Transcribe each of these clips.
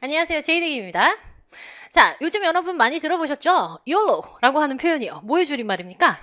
안녕하세요. 제이득입니다. 자, 요즘 여러분 많이 들어보셨죠? YOLO라고 하는 표현이요. 뭐의 줄임말입니까?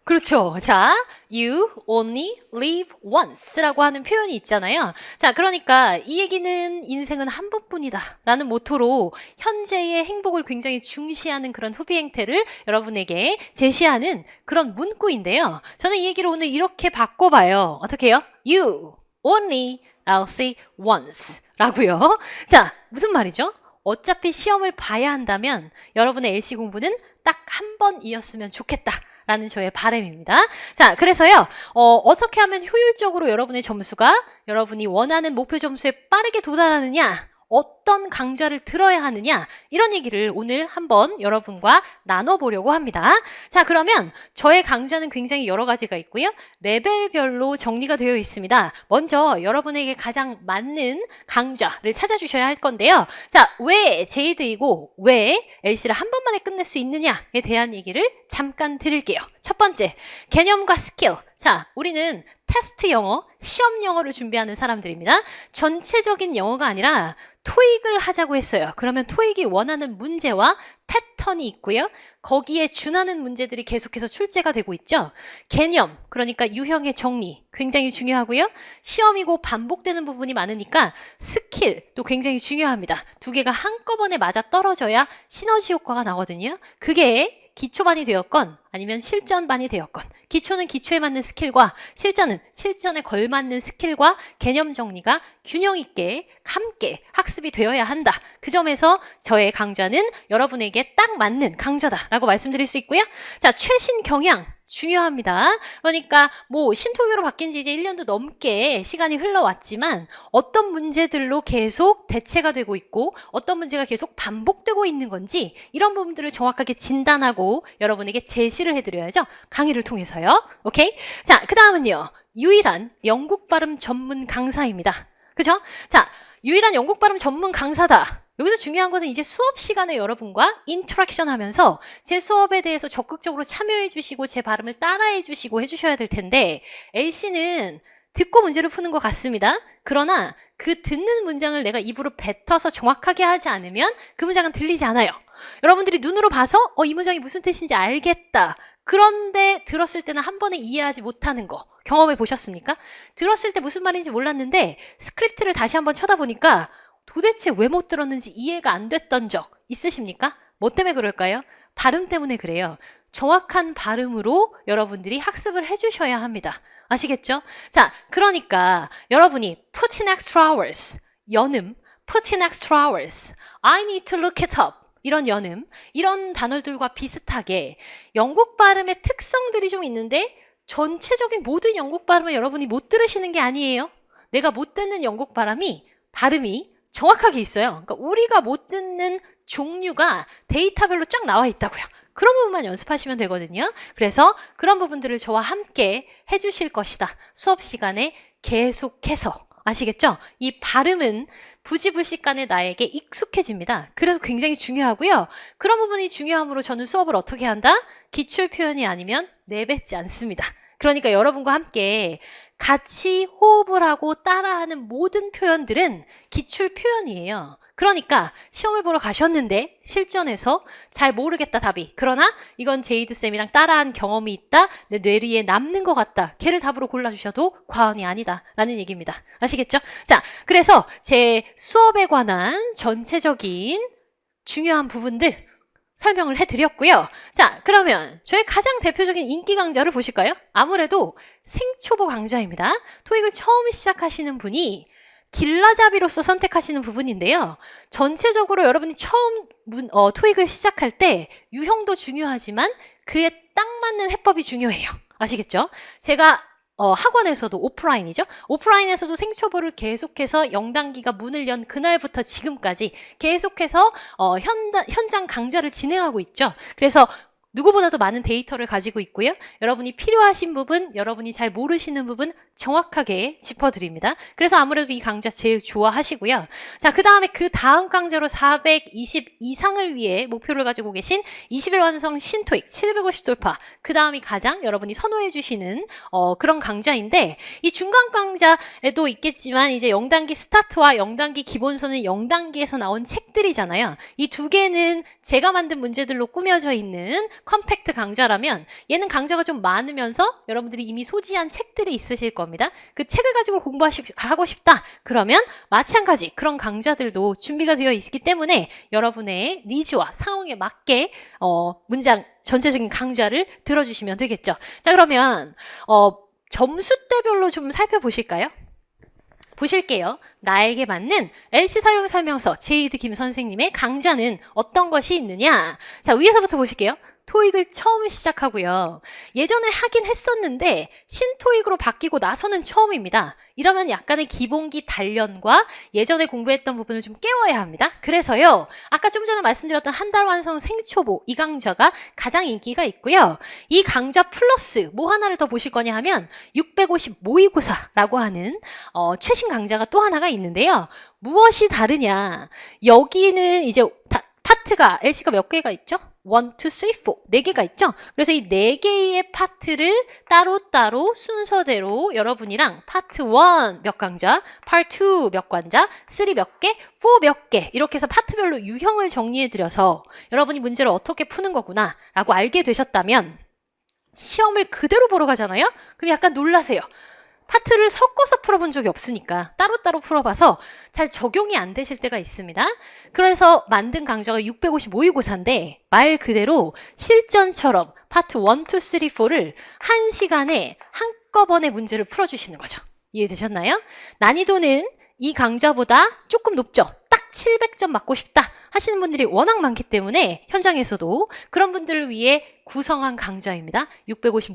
그렇죠. 자, You only live once라고 하는 표현이 있잖아요. 자, 그러니까 이 얘기는 인생은 한 번뿐이다 라는 모토로 현재의 행복을 굉장히 중시하는 그런 소비 행태를 여러분에게 제시하는 그런 문구인데요. 저는 이 얘기를 오늘 이렇게 바꿔봐요. 어떻게 해요? You only LC once 라고요. 자, 무슨 말이죠? 어차피 시험을 봐야 한다면 여러분의 LC 공부는 딱 한 번이었으면 좋겠다 라는 저의 바람입니다. 자, 그래서요, 어떻게 하면 효율적으로 여러분의 점수가 여러분이 원하는 목표 점수에 빠르게 도달하느냐, 어떤 강좌를 들어야 하느냐, 이런 얘기를 오늘 한번 여러분과 나눠보려고 합니다. 자, 그러면 저의 강좌는 굉장히 여러 가지가 있고요. 레벨별로 정리가 되어 있습니다. 먼저 여러분에게 가장 맞는 강좌를 찾아주셔야 할 건데요. 자, 왜 제이드이고 왜 LC를 한 번만에 끝낼 수 있느냐에 대한 얘기를 잠깐 드릴게요. 첫 번째, 개념과 스킬. 자, 우리는 테스트 영어, 시험 영어를 준비하는 사람들입니다. 전체적인 영어가 아니라 토익을 하자고 했어요. 그러면 토익이 원하는 문제와 패턴이 있고요. 거기에 준하는 문제들이 계속해서 출제가 되고 있죠. 개념, 그러니까 유형의 정리 굉장히 중요하고요. 시험이고 반복되는 부분이 많으니까 스킬도 굉장히 중요합니다. 두 개가 한꺼번에 맞아 떨어져야 시너지 효과가 나거든요. 그게 기초반이 되었건 아니면 실전반이 되었건 기초는 기초에 맞는 스킬과 실전은 실전에 걸맞는 스킬과 개념 정리가 균형 있게 함께 학습이 되어야 한다. 그 점에서 저의 강좌는 여러분에게 딱 맞는 강좌다라고 말씀드릴 수 있고요. 자, 최신 경향 중요합니다. 그러니까 뭐 신토교로 바뀐 지 이제 1년도 넘게 시간이 흘러왔지만 어떤 문제들로 계속 대체가 되고 있고 어떤 문제가 계속 반복되고 있는 건지 이런 부분들을 정확하게 진단하고 여러분에게 제시를 해드려야죠. 강의를 통해서요. 오케이? 자, 그 다음은요. 유일한 영국 발음 전문 강사입니다. 그죠? 자, 유일한 영국 발음 전문 강사다. 여기서 중요한 것은 이제 수업 시간에 여러분과 인터랙션 하면서 제 수업에 대해서 적극적으로 참여해 주시고 제 발음을 따라해 주시고 해주셔야 될 텐데 LC는 듣고 문제를 푸는 것 같습니다. 그러나 그 듣는 문장을 내가 입으로 뱉어서 정확하게 하지 않으면 그 문장은 들리지 않아요. 여러분들이 눈으로 봐서 이 문장이 무슨 뜻인지 알겠다. 그런데 들었을 때는 한 번에 이해하지 못하는 거 경험해 보셨습니까? 들었을 때 무슨 말인지 몰랐는데 스크립트를 다시 한번 쳐다보니까 도대체 왜 못 들었는지 이해가 안 됐던 적 있으십니까? 뭐 때문에 그럴까요? 발음 때문에 그래요. 정확한 발음으로 여러분들이 학습을 해주셔야 합니다. 아시겠죠? 자, 그러니까 여러분이 put in extra hours, 연음, put in extra hours, I need to look it up, 이런 연음, 이런 단어들과 비슷하게 영국 발음의 특성들이 좀 있는데 전체적인 모든 영국 발음을 여러분이 못 들으시는 게 아니에요. 내가 못 듣는 영국 발음이 정확하게 있어요. 그러니까 우리가 못 듣는 종류가 데이터별로 쫙 나와 있다고요. 그런 부분만 연습하시면 되거든요. 그래서 그런 부분들을 저와 함께 해주실 것이다. 수업 시간에 계속해서. 아시겠죠? 이 발음은 부지불식간에 나에게 익숙해집니다. 그래서 굉장히 중요하고요. 그런 부분이 중요하므로 저는 수업을 어떻게 한다? 기출 표현이 아니면 내뱉지 않습니다. 그러니까 여러분과 함께 같이 호흡을 하고 따라하는 모든 표현들은 기출 표현이에요. 그러니까 시험을 보러 가셨는데 실전에서 잘 모르겠다 답이. 그러나 이건 제이드쌤이랑 따라한 경험이 있다. 내 뇌리에 남는 것 같다. 걔를 답으로 골라주셔도 과언이 아니다. 라는 얘기입니다. 아시겠죠? 자, 그래서 제 수업에 관한 전체적인 중요한 부분들 설명을 해드렸고요. 자, 그러면 저의 가장 대표적인 인기 강좌를 보실까요? 아무래도 생초보 강좌입니다. 토익을 처음 시작하시는 분이 길라잡이로서 선택하시는 부분인데요. 전체적으로 여러분이 처음 토익을 시작할 때 유형도 중요하지만 그에 딱 맞는 해법이 중요해요. 아시겠죠? 제가 학원에서도 오프라인이죠. 오프라인에서도 생초보를 계속해서 0단기가 문을 연 그날부터 지금까지 계속해서 현장 강좌를 진행하고 있죠. 그래서 누구보다도 많은 데이터를 가지고 있고요. 여러분이 필요하신 부분, 여러분이 잘 모르시는 부분 정확하게 짚어드립니다. 그래서 아무래도 이 강좌 제일 좋아하시고요. 자, 그 다음에 그 다음 강좌로 420 이상을 위해 목표를 가지고 계신 20일 완성 신토익 750 돌파. 그 다음이 가장 여러분이 선호해 주시는 그런 강좌인데, 이 중간 강좌에도 있겠지만 이제 0단기 스타트와 0단기 기본서는 0단기에서 나온 책들이잖아요. 이 두 개는 제가 만든 문제들로 꾸며져 있는 컴팩트 강좌라면, 얘는 강좌가 좀 많으면서 여러분들이 이미 소지한 책들이 있으실 겁니다. 그 책을 가지고 공부하고 싶다. 그러면 마찬가지 그런 강좌들도 준비가 되어 있기 때문에 여러분의 니즈와 상황에 맞게 문장 전체적인 강좌를 들어주시면 되겠죠. 자, 그러면 점수대별로 좀 살펴보실까요? 보실게요. 나에게 맞는 LC 사용 설명서 제이드 김 선생님의 강좌는 어떤 것이 있느냐? 자, 위에서부터 보실게요. 토익을 처음 시작하고요. 예전에 하긴 했었는데 신토익으로 바뀌고 나서는 처음입니다. 이러면 약간의 기본기 단련과 예전에 공부했던 부분을 좀 깨워야 합니다. 그래서요, 아까 좀 전에 말씀드렸던 한 달 완성 생초보 이 강좌가 가장 인기가 있고요. 이 강좌 플러스 뭐 하나를 더 보실 거냐 하면 650 모의고사라고 하는 최신 강좌가 또 하나가 있는데요. 무엇이 다르냐? 여기는 이제 파트가 LC가 몇 개가 있죠? 1, 2, 3, 4, 4개가 있죠? 그래서 이 4개의 파트를 따로따로 순서대로 여러분이랑 파트 1 몇 강좌, 파트 2 몇 강좌, 3 몇 개, 4 몇 개 이렇게 해서 파트별로 유형을 정리해드려서 여러분이 문제를 어떻게 푸는 거구나 라고 알게 되셨다면 시험을 그대로 보러 가잖아요? 근데 약간 놀라세요. 파트를 섞어서 풀어본 적이 없으니까 따로따로 풀어봐서 잘 적용이 안 되실 때가 있습니다. 그래서 만든 강좌가 650 모의고사인데 말 그대로 실전처럼 파트 1, 2, 3, 4를 1시간에 한꺼번에 문제를 풀어주시는 거죠. 이해되셨나요? 난이도는 이 강좌보다 조금 높죠. 딱 700점 맞고 싶다 하시는 분들이 워낙 많기 때문에 현장에서도 그런 분들을 위해 구성한 강좌입니다. 650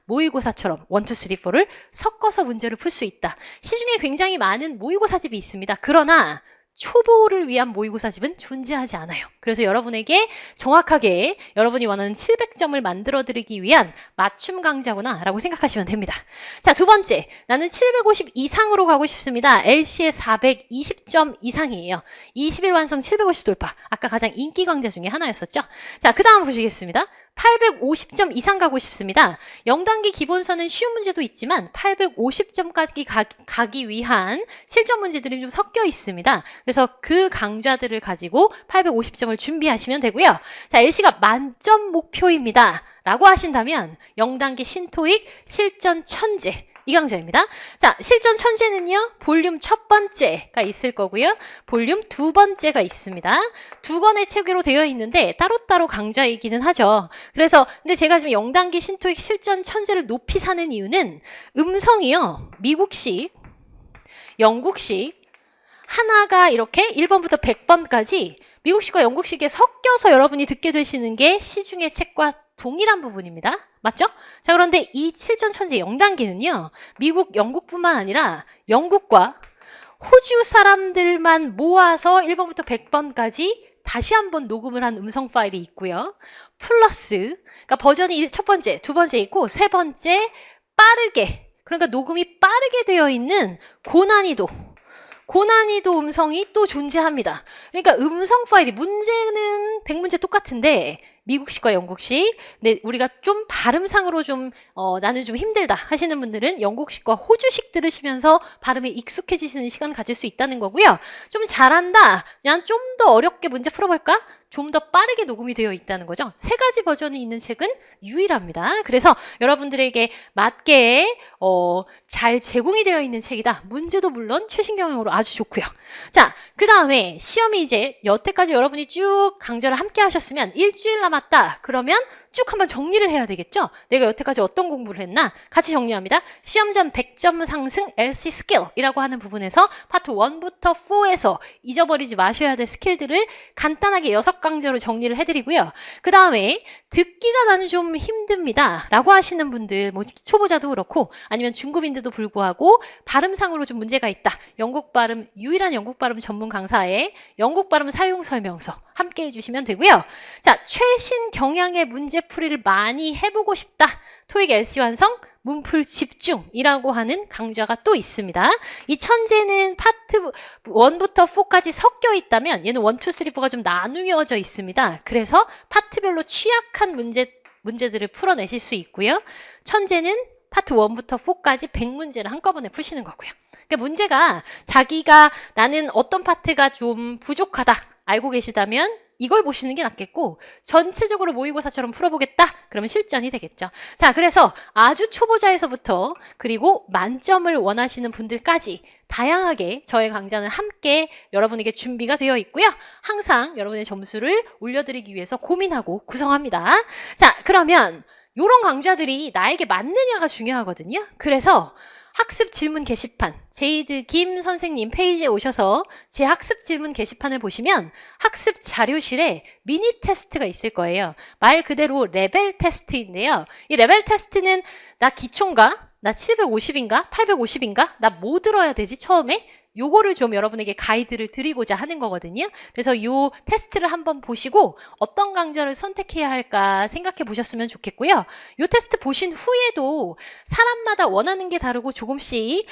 모의고사처럼 1, 2, 3, 4를 섞어서 문제를 풀 수 있다. 시중에 굉장히 많은 모의고사집이 있습니다. 그러나 초보를 위한 모의고사집은 존재하지 않아요. 그래서 여러분에게 정확하게 여러분이 원하는 700점을 만들어드리기 위한 맞춤 강좌구나 라고 생각하시면 됩니다. 자, 두 번째, 나는 750 이상으로 가고 싶습니다. LC에 420점 이상이에요. 20일 완성 750 돌파. 아까 가장 인기 강좌 중에 하나였었죠. 자, 그 다음 보시겠습니다. 850점 이상 가고 싶습니다. 0단기 기본서는 쉬운 문제도 있지만 850점까지 가기 위한 실전 문제들이 좀 섞여 있습니다. 그래서 그 강좌들을 가지고 850점을 준비하시면 되고요. 자, LC가 만점 목표입니다. 라고 하신다면 0단기 신토익 실전 천재 이 강좌입니다. 자, 실전 천재는요, 볼륨 첫 번째가 있을 거고요. 볼륨 두 번째가 있습니다. 두 권의 책으로 되어 있는데 따로따로 강좌이기는 하죠. 그래서 근데 제가 지금 0단기 신토익 실전 천재를 높이 사는 이유는 음성이요, 미국식, 영국식 하나가 이렇게 1번부터 100번까지 미국식과 영국식에 섞여서 여러분이 듣게 되시는 게 시중의 책과 동일한 부분입니다. 맞죠? 자, 그런데 이 실전 천재 0단계는요. 미국, 영국뿐만 아니라 영국과 호주 사람들만 모아서 1번부터 100번까지 다시 한번 녹음을 한 음성 파일이 있고요. 플러스, 그러니까 버전이 첫 번째, 두 번째 있고 세 번째 빠르게, 그러니까 녹음이 빠르게 되어 있는 고난이도 음성이 또 존재합니다. 그러니까 음성 파일이 문제는 100문제 똑같은데 미국식과 영국식, 근데 우리가 좀 발음상으로 좀 나는 좀 힘들다 하시는 분들은 영국식과 호주식 들으시면서 발음에 익숙해지시는 시간 가질 수 있다는 거고요. 좀 잘한다, 그냥 좀 더 어렵게 문제 풀어볼까? 좀 더 빠르게 녹음이 되어 있다는 거죠. 세 가지 버전이 있는 책은 유일합니다. 그래서 여러분들에게 맞게 잘 제공이 되어 있는 책이다. 문제도 물론 최신 경영으로 아주 좋고요. 자, 그 다음에 시험이 이제 여태까지 여러분이 쭉 강좌를 함께 하셨으면 일주일 남았다. 그러면 쭉 한번 정리를 해야 되겠죠? 내가 여태까지 어떤 공부를 했나? 같이 정리합니다. 시험 전 100점 상승 LC 스킬이라고 하는 부분에서 파트 1부터 4에서 잊어버리지 마셔야 될 스킬들을 간단하게 6강좌로 정리를 해드리고요. 그 다음에 듣기가 나는 좀 힘듭니다 라고 하시는 분들, 뭐 초보자도 그렇고 아니면 중급인데도 불구하고 발음상으로 좀 문제가 있다. 영국 발음, 유일한 영국 발음 전문 강사의 영국 발음 사용 설명서 함께 해주시면 되고요. 자, 최신 경향의 문제풀이를 많이 해보고 싶다. 토익 LC 완성, 문풀 집중이라고 하는 강좌가 또 있습니다. 이 천재는 파트 1부터 4까지 섞여 있다면 얘는 1, 2, 3, 4가 좀 나누어져 있습니다. 그래서 파트별로 취약한 문제들을 풀어내실 수 있고요. 천재는 파트 1부터 4까지 100문제를 한꺼번에 푸시는 거고요. 그러니까 문제가 자기가 나는 어떤 파트가 좀 부족하다 알고 계시다면 이걸 보시는 게 낫겠고 전체적으로 모의고사처럼 풀어보겠다? 그러면 실전이 되겠죠. 자, 그래서 아주 초보자에서부터 그리고 만점을 원하시는 분들까지 다양하게 저의 강좌는 함께 여러분에게 준비가 되어 있고요. 항상 여러분의 점수를 올려드리기 위해서 고민하고 구성합니다. 자, 그러면 이런 강좌들이 나에게 맞느냐가 중요하거든요. 그래서 학습 질문 게시판, 제이드 김 선생님 페이지에 오셔서 제 학습 질문 게시판을 보시면 학습 자료실에 미니 테스트가 있을 거예요. 말 그대로 레벨 테스트인데요. 이 레벨 테스트는 나 기초인가? 나 750인가? 850인가? 나 뭐 들어야 되지 처음에? 요거를 좀 여러분에게 가이드를 드리고자 하는 거거든요. 그래서 요 테스트를 한번 보시고 어떤 강좌를 선택해야 할까 생각해 보셨으면 좋겠고요. 요 테스트 보신 후에도 사람마다 원하는 게 다르고 조금씩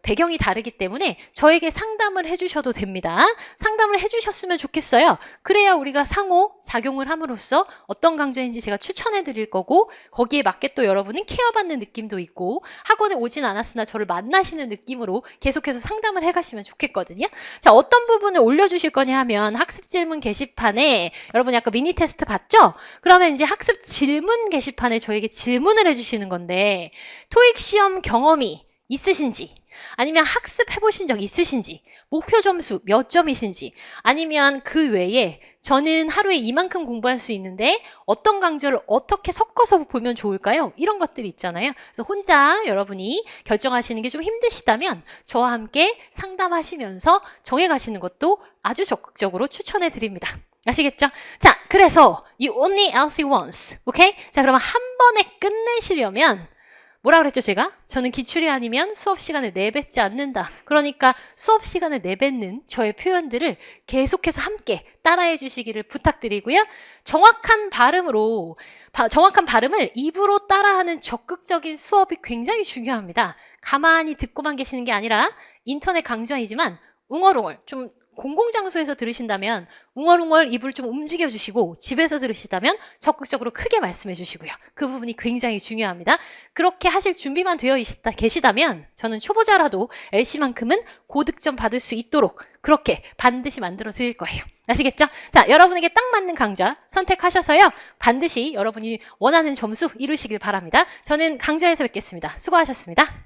배경이 다르기 때문에 저에게 상담을 해주셔도 됩니다. 상담을 해주셨으면 좋겠어요. 그래야 우리가 상호 작용을 함으로써 어떤 강좌인지 제가 추천해 드릴 거고 거기에 맞게 또 여러분은 케어받는 느낌도 있고 학원에 오진 않았으나 저를 만나시는 느낌으로 계속해서 상담을 해가시면 좋겠거든요. 자, 어떤 부분을 올려주실 거냐 하면 학습 질문 게시판에 여러분이 아까 미니 테스트 봤죠? 그러면 이제 학습 질문 게시판에 저에게 질문을 해주시는 건데 토익 시험 경험이 있으신지 아니면 학습해보신 적 있으신지 목표 점수 몇 점이신지 아니면 그 외에 저는 하루에 이만큼 공부할 수 있는데 어떤 강좌를 어떻게 섞어서 보면 좋을까요? 이런 것들이 있잖아요. 그래서 혼자 여러분이 결정하시는 게 좀 힘드시다면 저와 함께 상담하시면서 정해가시는 것도 아주 적극적으로 추천해 드립니다. 아시겠죠? 자, 그래서 you only LC once. 오케이? 자, 그러면 한 번에 끝내시려면 뭐라 그랬죠, 제가? 저는 기출이 아니면 수업 시간을 내뱉지 않는다. 그러니까 수업 시간을 내뱉는 저의 표현들을 계속해서 함께 따라해 주시기를 부탁드리고요. 정확한 발음을 입으로 따라하는 적극적인 수업이 굉장히 중요합니다. 가만히 듣고만 계시는 게 아니라 인터넷 강좌이지만 웅얼웅얼 좀 공공장소에서 들으신다면 웅얼웅얼 입을 좀 움직여주시고 집에서 들으시다면 적극적으로 크게 말씀해 주시고요. 그 부분이 굉장히 중요합니다. 그렇게 하실 준비만 되어 계시다면 저는 초보자라도 LC만큼은 고득점 받을 수 있도록 그렇게 반드시 만들어 드릴 거예요. 아시겠죠? 자, 여러분에게 딱 맞는 강좌 선택하셔서요. 반드시 여러분이 원하는 점수 이루시길 바랍니다. 저는 강좌에서 뵙겠습니다. 수고하셨습니다.